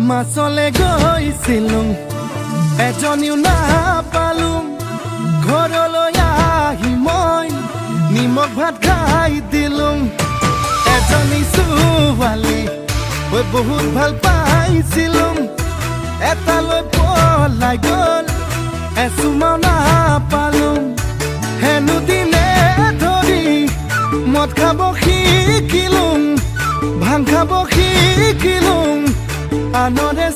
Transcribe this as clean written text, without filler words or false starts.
মাছলে গৈছিলো এজনীও নাপালো ঘৰলৈ আহি মই নিমখ ভাত খাই দিলো এজনী ছোৱালী মই বহুত ভাল পাইছিলো এটালৈ পলাই গ'ল এচুমাও নাপালো হেনো দিনে ধৰি মদ খাব শিকিলো ভাং খাব শিকিলো আনৰে